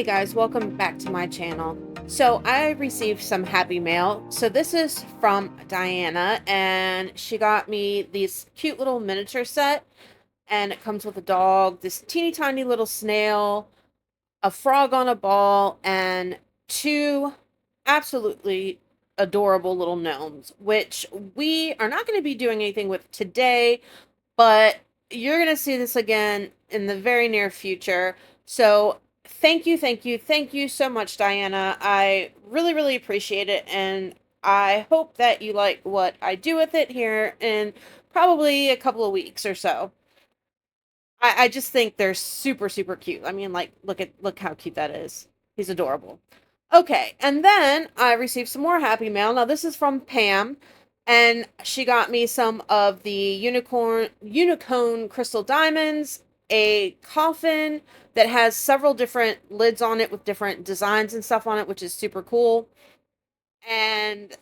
Hey guys, welcome back to my channel. So I received some happy mail. So this is from Diana and she got me these cute little miniature set and it comes with a dog, this teeny tiny little snail, a frog on a ball, and two absolutely adorable little gnomes, which we are not going to be doing anything with today, but you're going to see this again in the very near future. So thank you so much, Diana. I really, really appreciate it. And I hope that you like what I do with it here in probably a couple of weeks or so. I just think they're super, super cute. I mean, like, look how cute that is. He's adorable. Okay, and then I received some more happy mail. Now this is from Pam, and she got me some of the unicorn crystal diamonds, a coffin that has several different lids on it with different designs and stuff on it, which is super cool. And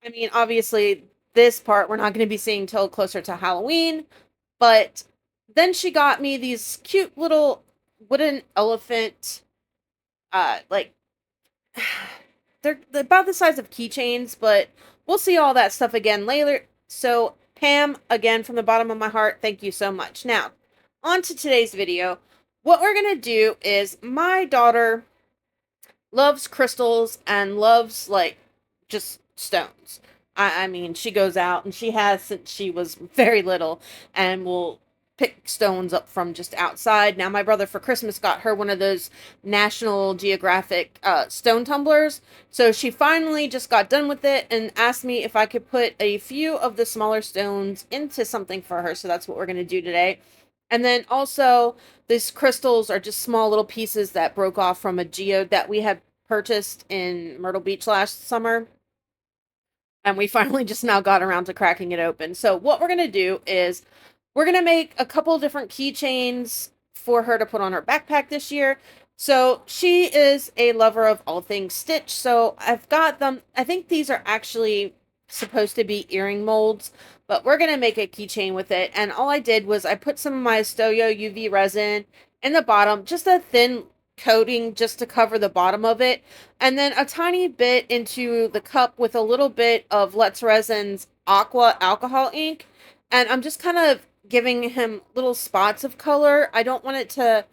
I mean, obviously, this part we're not going to be seeing till closer to Halloween, but then she got me these cute little wooden elephant, like they're about the size of keychains, but we'll see all that stuff again later. So, Pam, again, from the bottom of my heart, thank you so much. Now, on to today's video. What we're going to do is my daughter loves crystals and loves, like, just stones. I mean, she goes out and she has since she was very little and will pick stones up from just outside. Now, my brother for Christmas got her one of those National Geographic stone tumblers. So she finally just got done with it and asked me if I could put a few of the smaller stones into something for her. So that's what we're going to do today. And then also, these crystals are just small little pieces that broke off from a geode that we had purchased in Myrtle Beach last summer. And we finally just now got around to cracking it open. So what we're going to do is we're going to make a couple different keychains for her to put on her backpack this year. So she is a lover of all things Stitch. So I've got them. I think these are actually supposed to be earring molds, but we're going to make a keychain with it. And all I did was I put some of my ISTOYO UV resin in the bottom, just a thin coating just to cover the bottom of it, and then a tiny bit into the cup with a little bit of Let's Resin's aqua alcohol ink, and I'm just kind of giving him little spots of color. I don't want it to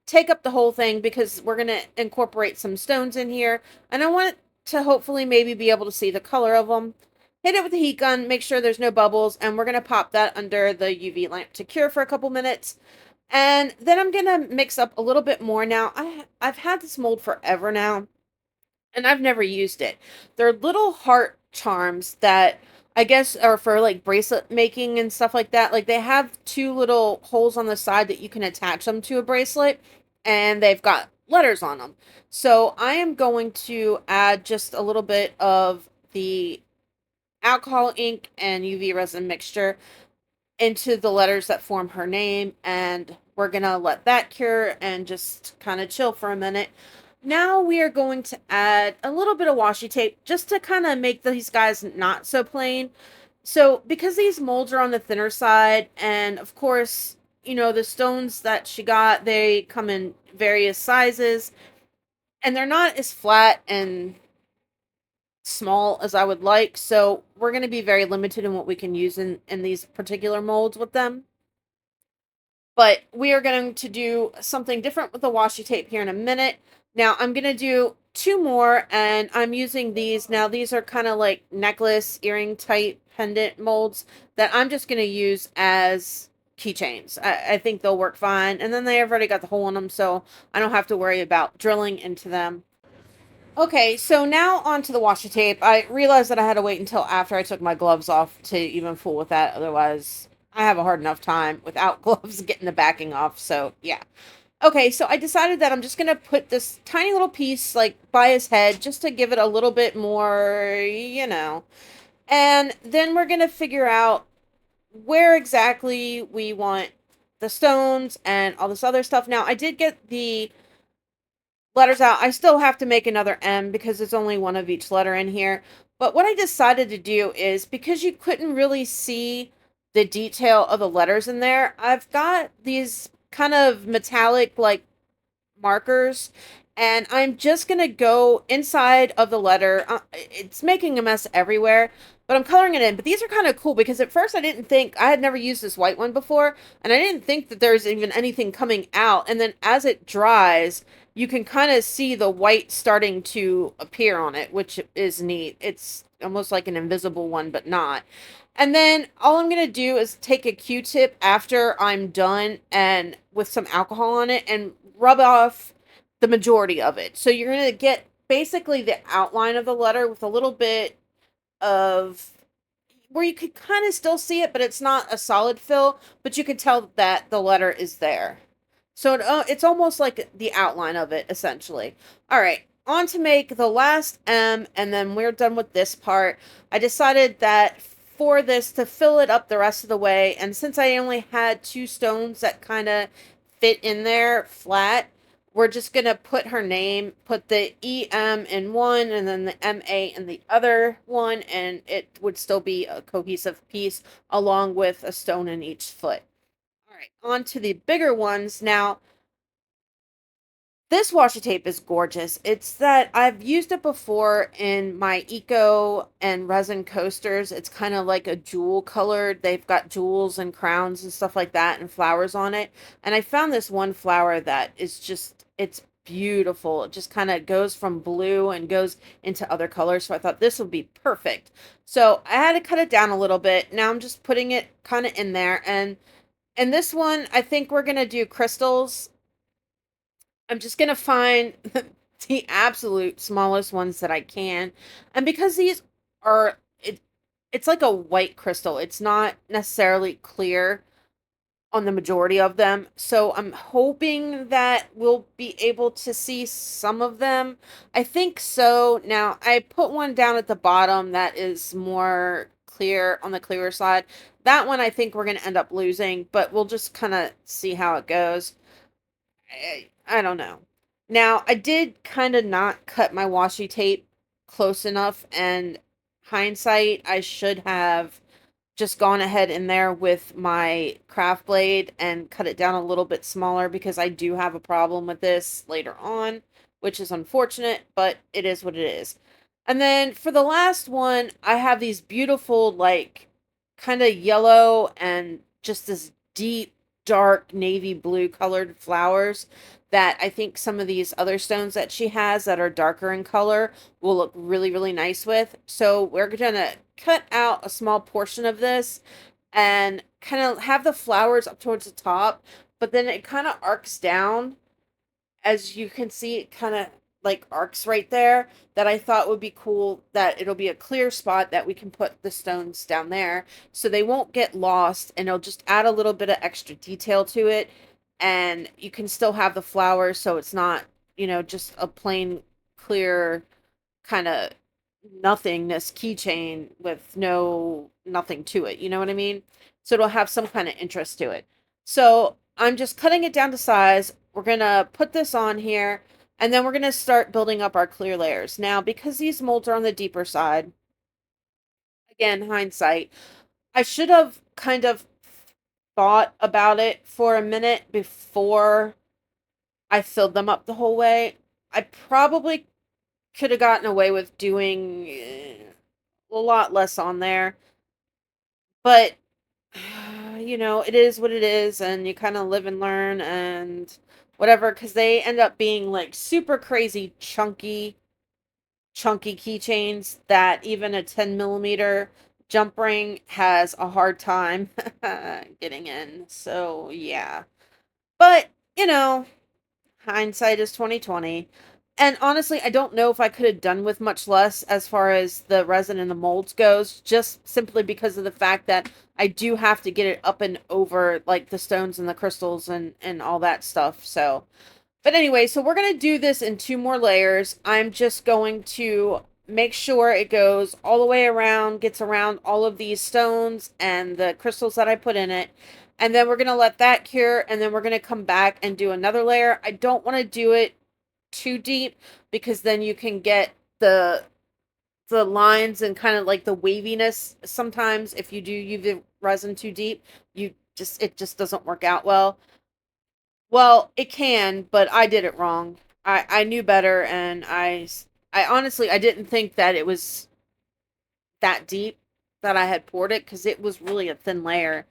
take up the whole thing because we're going to incorporate some stones in here, and I want to hopefully maybe be able to see the color of them. Hit it with a heat gun, make sure there's no bubbles, and we're going to pop that under the UV lamp to cure for a couple minutes. And then I'm going to mix up a little bit more. Now, I've had this mold forever now, and I've never used it. They're little heart charms that I guess are for like bracelet making and stuff like that. Like they have two little holes on the side that you can attach them to a bracelet, and they've got letters on them. So I am going to add just a little bit of the alcohol ink and UV resin mixture into the letters that form her name, and we're gonna let that cure and just kind of chill for a minute. Now we are going to add a little bit of washi tape just to kind of make these guys not so plain. So because these molds are on the thinner side, and of course, you know, the stones that she got, they come in various sizes, and they're not as flat and small as I would like, so we're going to be very limited in what we can use in these particular molds with them. But we are going to do something different with the washi tape here in a minute. Now I'm going to do two more, and I'm using these. Now these are kind of like necklace, earring type pendant molds that I'm just going to use as keychains. I think they'll work fine, and then they have already got the hole in them, so I don't have to worry about drilling into them. Okay, so now onto the washi tape. I realized that I had to wait until after I took my gloves off to even fool with that. Otherwise, I have a hard enough time without gloves getting the backing off. So, yeah. Okay, so I decided that I'm just going to put this tiny little piece, like, by his head just to give it a little bit more, you know. And then we're going to figure out where exactly we want the stones and all this other stuff. Now, I did get the letters out. I still have to make another M because there's only one of each letter in here. But what I decided to do is, because you couldn't really see the detail of the letters in there, I've got these kind of metallic like markers, and I'm just gonna go inside of the letter. It's making a mess everywhere, but I'm coloring it in. But these are kind of cool because at first I didn't think, I had never used this white one before, and I didn't think that there's even anything coming out. And then as it dries, you can kind of see the white starting to appear on it, which is neat. It's almost like an invisible one, but not. And then all I'm going to do is take a Q-tip after I'm done and with some alcohol on it and rub off the majority of it. So you're going to get basically the outline of the letter with a little bit of where you could kind of still see it, but it's not a solid fill, but you can tell that the letter is there. So it's almost like the outline of it, essentially. All right, on to make the last M, and then we're done with this part. I decided that for this to fill it up the rest of the way, and since I only had two stones that kind of fit in there flat, we're just going to put her name, put the EM in one and then the MA in the other one, and it would still be a cohesive piece along with a stone in each foot. All right, on to the bigger ones. Now, this washi tape is gorgeous. It's that I've used it before in my eco and resin coasters. It's kind of like a jewel colored. They've got jewels and crowns and stuff like that and flowers on it. And I found this one flower that is just, it's beautiful. It just kind of goes from blue and goes into other colors. So I thought this would be perfect. So I had to cut it down a little bit. Now I'm just putting it kind of in there. And in this one, I think we're going to do crystals. I'm just gonna find the absolute smallest ones that I can. And because these are it's like a white crystal. It's not necessarily clear on the majority of them. So I'm hoping that we'll be able to see some of them. I think so. Now, I put one down at the bottom that is more clear on the clearer side. That one I think we're going to end up losing, but we'll just kind of see how it goes. I don't know. Now, I did kind of not cut my washi tape close enough, and hindsight, I should have just gone ahead in there with my craft blade and cut it down a little bit smaller because I do have a problem with this later on, which is unfortunate, but it is what it is. And then for the last one, I have these beautiful, like, kind of yellow and just this deep, dark navy blue colored flowers that I think some of these other stones that she has that are darker in color will look really, really nice with. So we're going to cut out a small portion of this and kind of have the flowers up towards the top, but then it kind of arcs down. As you can see, it kind of like arcs right there, that I thought would be cool, that it'll be a clear spot that we can put the stones down there so they won't get lost, and it'll just add a little bit of extra detail to it, and you can still have the flowers so it's not, just a plain clear kind of nothingness keychain with nothing to it. You know what I mean? So it'll have some kind of interest to it. So I'm just cutting it down to size. We're going to put this on here, and then we're going to start building up our clear layers. Now, because these molds are on the deeper side, again, hindsight, I should have kind of thought about it for a minute before I filled them up the whole way. I probably could have gotten away with doing a lot less on there, but it is what it is, and you kind of live and learn and whatever, because they end up being like super crazy chunky keychains that even a 10 millimeter jump ring has a hard time getting in. So yeah, but hindsight is 2020. And honestly, I don't know if I could have done with much less as far as the resin and the molds goes, just simply because of the fact that I do have to get it up and over like the stones and the crystals and all that stuff. So, but anyway, so we're going to do this in two more layers. I'm just going to make sure it goes all the way around, gets around all of these stones and the crystals that I put in it. And then we're going to let that cure, and then we're going to come back and do another layer. I don't want to do it too deep because then you can get the lines and kind of like the waviness. Sometimes if you do UV resin too deep, it just doesn't work out well. Well, it can, but I did it wrong. I knew better, and I honestly I didn't think that it was that deep that I had poured it, because it was really a thin layer.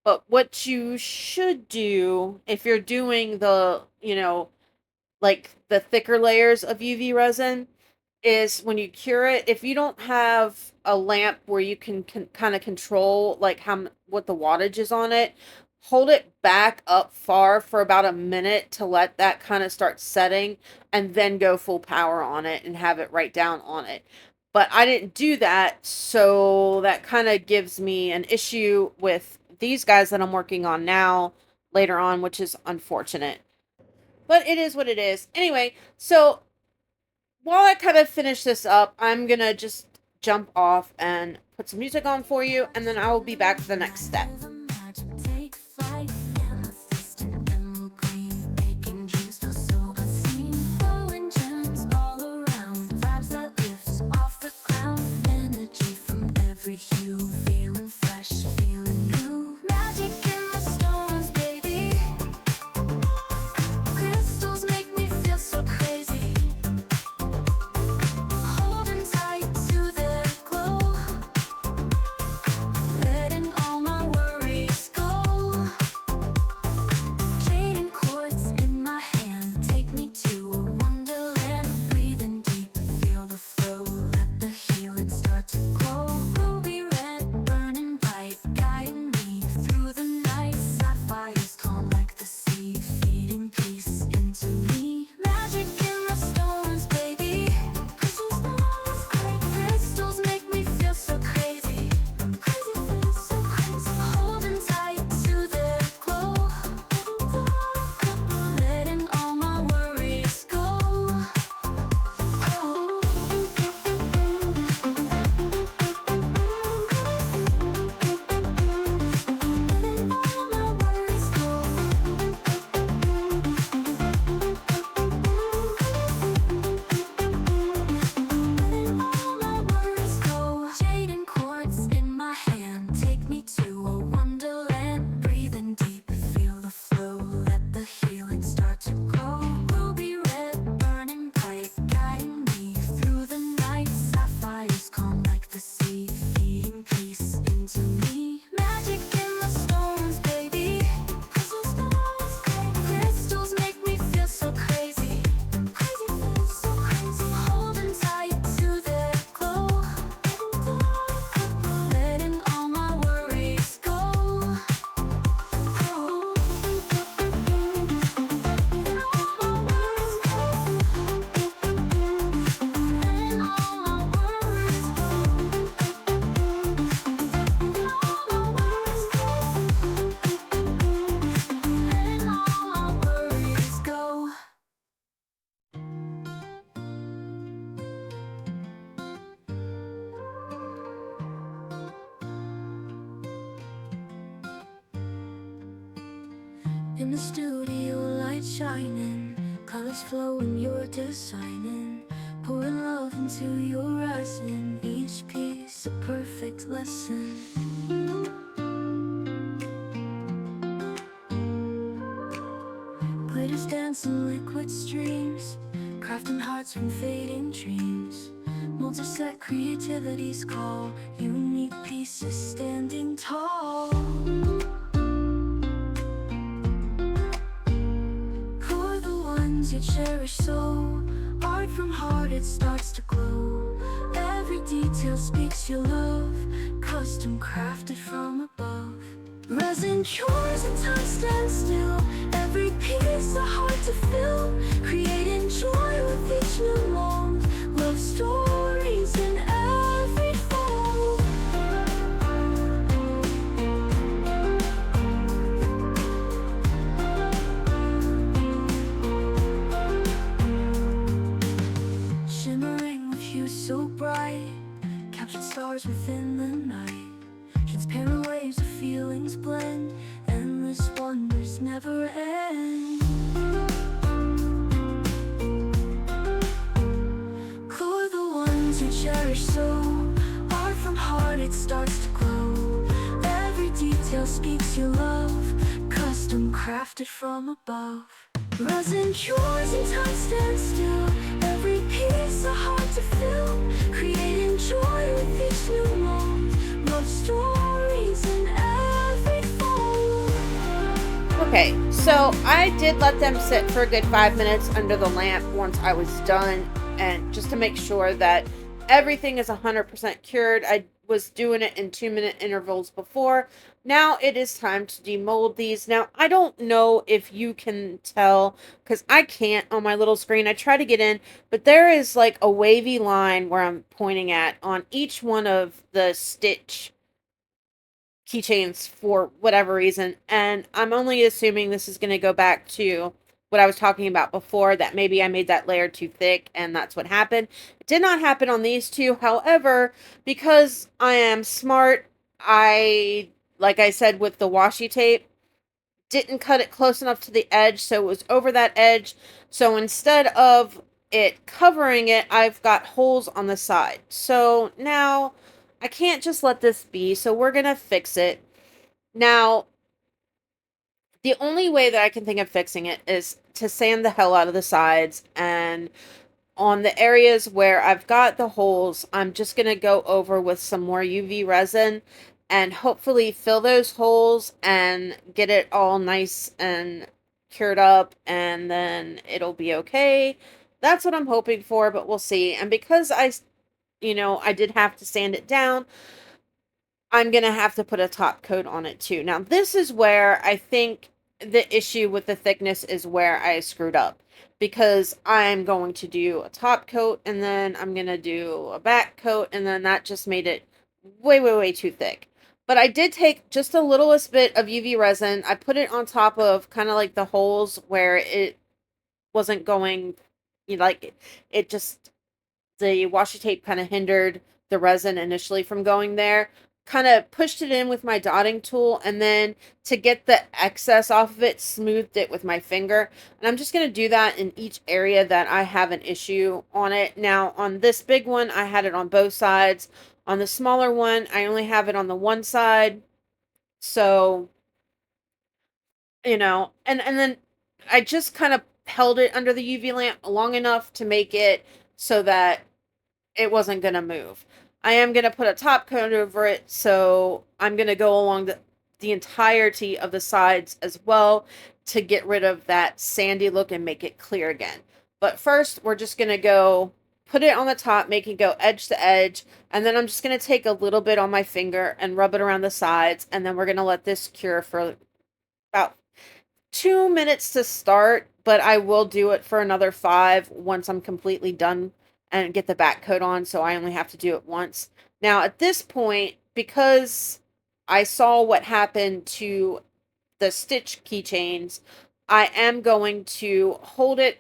But what you should do if you're doing the, like the thicker layers of UV resin, is when you cure it, if you don't have a lamp where you can kind of control like what the wattage is on it, hold it back up far for about a minute to let that kind of start setting, and then go full power on it and have it right down on it. But I didn't do that, so that kind of gives me an issue with these guys that I'm working on now later on, which is unfortunate. But it is what it is. Anyway, so while I kind of finish this up, I'm gonna just jump off and put some music on for you, and then I will be back for the next step. In the studio, light shining, colors flowing, you're designing, pouring love into your resin, each piece a perfect lesson. Glitters dance in liquid streams, crafting hearts from fading dreams. Molds are set, creativity's call, unique pieces standing tall. You cherish so, art from heart, it starts to glow. Every detail speaks your love, custom crafted from above. Resin cures and time stands still, every piece a heart to fill, creating joy with each new mold, love stories in every fold. So bright, captured stars within the night. Transparent waves of feelings blend, endless wonders never end. Who are the ones you cherish so? Art from heart, it starts to glow. Every detail speaks your love, custom crafted from above. Resin cures and time stands still. Every piece a heart to fill, creating joy with each new mold. Love stories in every fold. Okay, so I did let them sit for a good 5 minutes under the lamp once I was done, and just to make sure that everything is 100% cured. I was doing it in 2-minute intervals before. Now it is time to demold these. Now, I don't know if you can tell because I can't on my little screen. I try to get in, but there is like a wavy line where I'm pointing at on each one of the stitch keychains for whatever reason. And I'm only assuming this is going to go back to what I was talking about before, that maybe I made that layer too thick and that's what happened. It did not happen on these two. However, because I am smart, like I said with the washi tape, didn't cut it close enough to the edge, so it was over that edge. So instead of it covering it, I've got holes on the side. So now I can't just let this be, so we're gonna fix it. Now, the only way that I can think of fixing it is to sand the hell out of the sides, and on the areas where I've got the holes, I'm just going to go over with some more UV resin and hopefully fill those holes and get it all nice and cured up, and then it'll be okay. That's what I'm hoping for, but we'll see. And because I did have to sand it down, I'm going to have to put a top coat on it too. Now, this is where I think the issue with the thickness is where I screwed up, because I'm going to do a top coat and then I'm going to do a back coat, and then that just made it way, way, way too thick. But I did take just a littlest bit of UV resin. I put it on top of kind of like the holes where it wasn't going, like it just, the washi tape kind of hindered the resin initially from going there. Kind of pushed it in with my dotting tool, and then to get the excess off of it, smoothed it with my finger. And I'm just going to do that in each area that I have an issue on it. Now, on this big one, I had it on both sides. On the smaller one, I only have it on the one side. So, and then I just kind of held it under the UV lamp long enough to make it so that it wasn't going to move. I am going to put a top coat over it, so I'm going to go along the entirety of the sides as well to get rid of that sandy look and make it clear again. But first, we're just going to go put it on the top, make it go edge to edge, and then I'm just going to take a little bit on my finger and rub it around the sides, and then we're going to let this cure for about 2 minutes to start, but I will do it for another 5 once I'm completely done and get the back coat on, so I only have to do it once. Now, at this point, because I saw what happened to the stitch keychains, I am going to hold it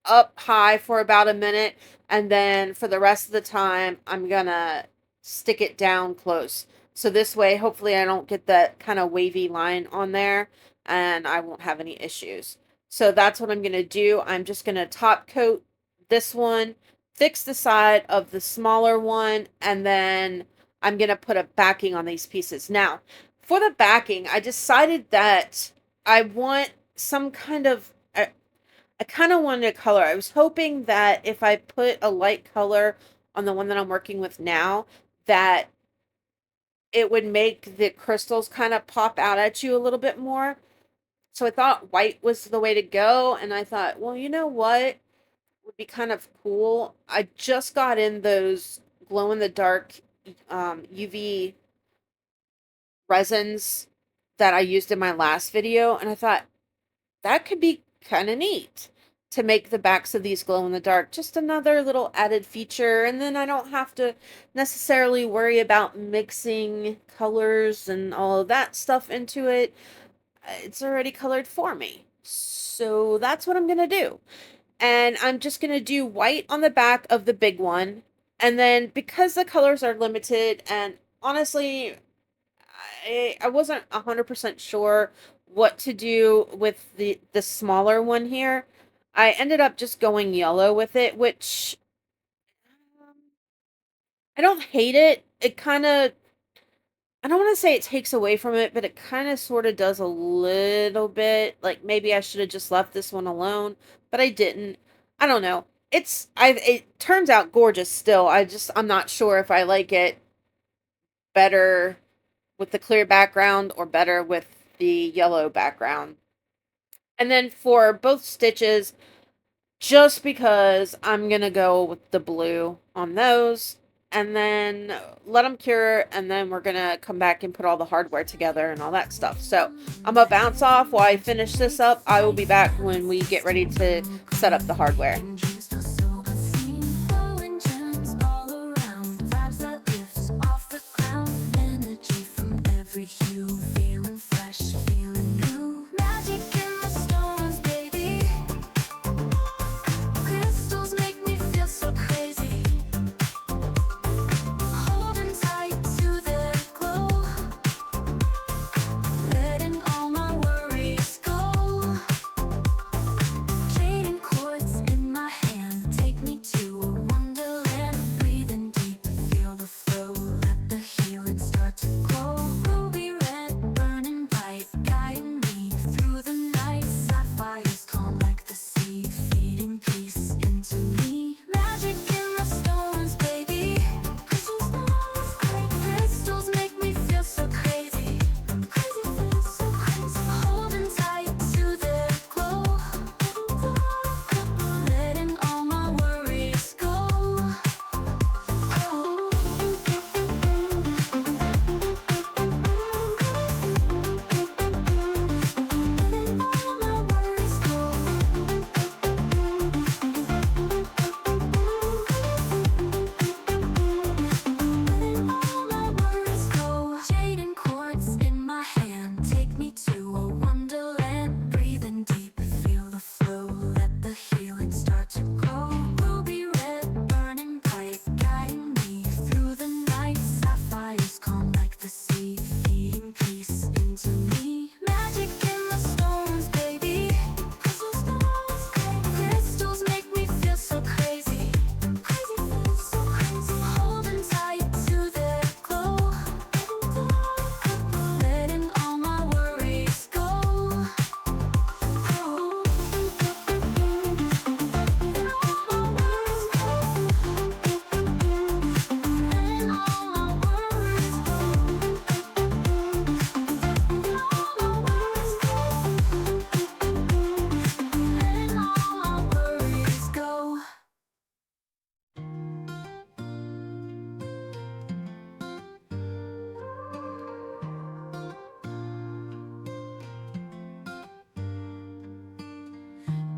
up high for about a minute, and then for the rest of the time, I'm gonna stick it down close. So this way, hopefully I don't get that kind of wavy line on there, and I won't have any issues. So that's what I'm gonna do. I'm just gonna top coat this one, fix the side of the smaller one, and then I'm gonna put a backing on these pieces. Now, for the backing, I decided that I want some kind of I kind of wanted a color. I was hoping that if I put a light color on the one that I'm working with now, that it would make the crystals kind of pop out at you a little bit more. So I thought white was the way to go. And I thought, well, you know what would be kind of cool? I just got in those glow in the dark UV resins that I used in my last video. And I thought, that could be kind of neat to make the backs of these glow in the dark. Just another little added feature, and then I don't have to necessarily worry about mixing colors and all of that stuff into it. It's already colored for me. So that's what I'm going to do. And I'm just going to do white on the back of the big one. And then because the colors are limited, and honestly, I wasn't 100% sure what to do with the smaller one here. I ended up just going yellow with it, which um, I don't hate it. It kind of I don't want to say it takes away from it, but it kind of sort of does a little bit. Like maybe I should have just left this one alone, but I didn't. I don't know. It turns out gorgeous still. I'm not sure if I like it better with the clear background or better with the yellow background. And then for both stitches, just because I'm going to go with the blue on those and then let them cure, and then we're going to come back and put all the hardware together and all that stuff. So I'm going to bounce off while I finish this up. I will be back when we get ready to set up the hardware.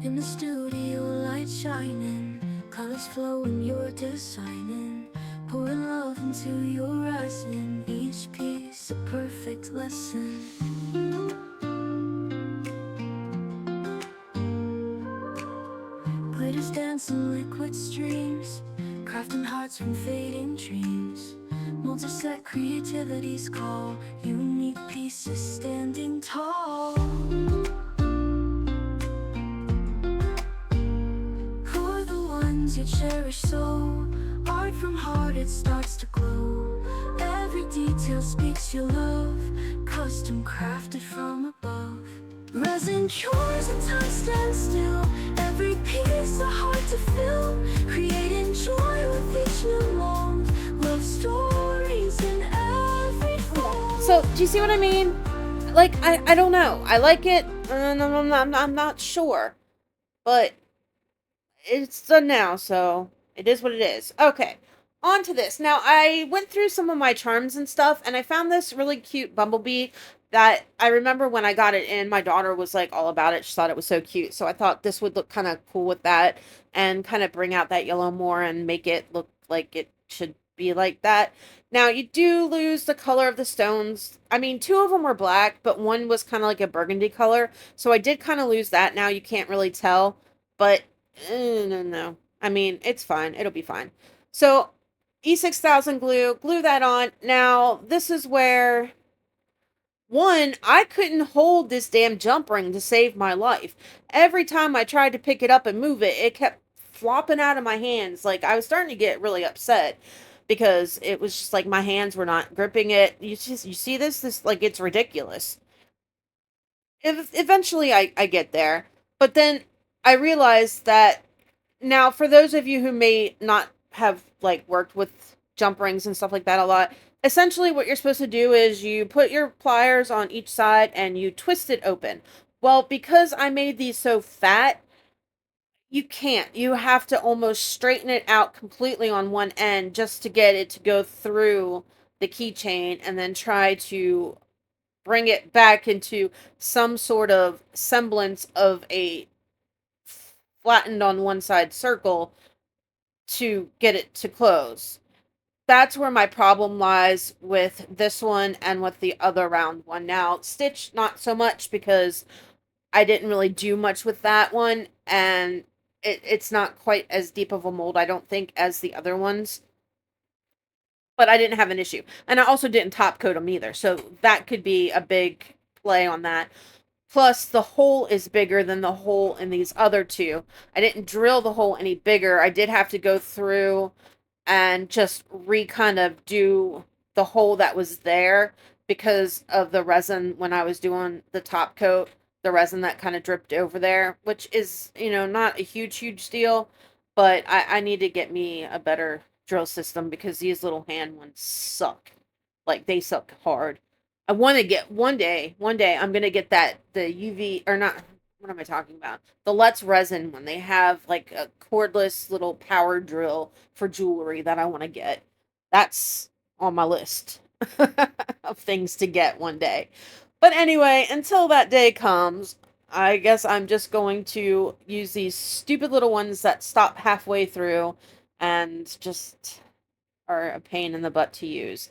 In the studio, light shining, colors flowing, you're designing, pouring love into your resin, each piece a perfect lesson. Glitters dance in liquid streams, crafting hearts from fading dreams. Molds are set, creativity's call, unique pieces standing tall. You cherish so, art from heart, it starts to glow. Every detail speaks your love, custom crafted from above. Resin cures and time stands still, every piece a heart to fill, creating joy with each new mold, love stories in every fold. So do you see what I mean? Like, I don't know. I like it, and I'm not sure, but it's done now, so it is what it is. Okay, on to this. Now, I went through some of my charms and stuff, and I found this really cute bumblebee that I remember when I got it in, my daughter was like all about it. She thought it was so cute. So I thought this would look kind of cool with that and kind of bring out that yellow more and make it look like it should be like that. Now, you do lose the color of the stones. I mean, two of them were black, but one was kind of like a burgundy color. So I did kind of lose that. Now you can't really tell, but no. I mean, it's fine. It'll be fine. So, E6000 glue that on. Now, this is where, one, I couldn't hold this damn jump ring to save my life. Every time I tried to pick it up and move it, it kept flopping out of my hands. Like, I was starting to get really upset. because it was just like my hands were not gripping it. You see this like it's ridiculous. Eventually I get there, but then I realized that now for those of you who may not have like worked with jump rings and stuff like that a lot, essentially what you're supposed to do is you put your pliers on each side and you twist it open. Well, because I made these so fat, you can't. You have to almost straighten it out completely on one end just to get it to go through the keychain and then try to bring it back into some sort of semblance of a flattened on one side circle to get it to close. That's where my problem lies with this one and with the other round one. Now, Stitch, not so much because I didn't really do much with that one, and it's not quite as deep of a mold, I don't think, as the other ones. But I didn't have an issue. And I also didn't top coat them either, so that could be a big play on that. Plus, the hole is bigger than the hole in these other two. I didn't drill the hole any bigger. I did have to go through and just kind of do the hole that was there because of the resin when I was doing the top coat. The resin that kind of dripped over there, which is, not a huge deal, but I need to get me a better drill system because these little hand ones suck. Like, they suck hard. I want to get one day I'm going to get the UV or not. What am I talking about? The Let's Resin one. They have like a cordless little power drill for jewelry that I want to get. That's on my list of things to get one day. But anyway, until that day comes, I guess I'm just going to use these stupid little ones that stop halfway through and just are a pain in the butt to use.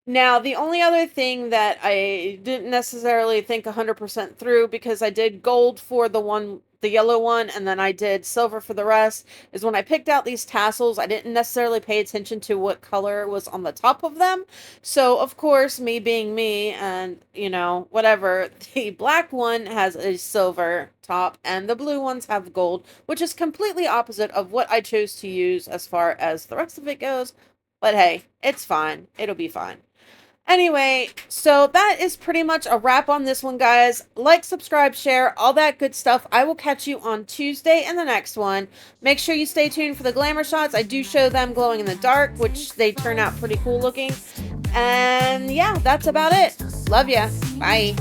Now, the only other thing that I didn't necessarily think 100% through, because I did gold for the yellow one, and then I did silver for the rest, is when I picked out these tassels, I didn't necessarily pay attention to what color was on the top of them. So, of course, me being me, and, whatever, the black one has a silver top, and the blue ones have gold, which is completely opposite of what I chose to use as far as the rest of it goes. But hey, it's fine. It'll be fine. Anyway, so that is pretty much a wrap on this one, guys. Like, subscribe, share, all that good stuff. I will catch you on Tuesday in the next one. Make sure you stay tuned for the glamour shots. I do show them glowing in the dark, which they turn out pretty cool looking. And yeah, that's about it. Love ya. Bye.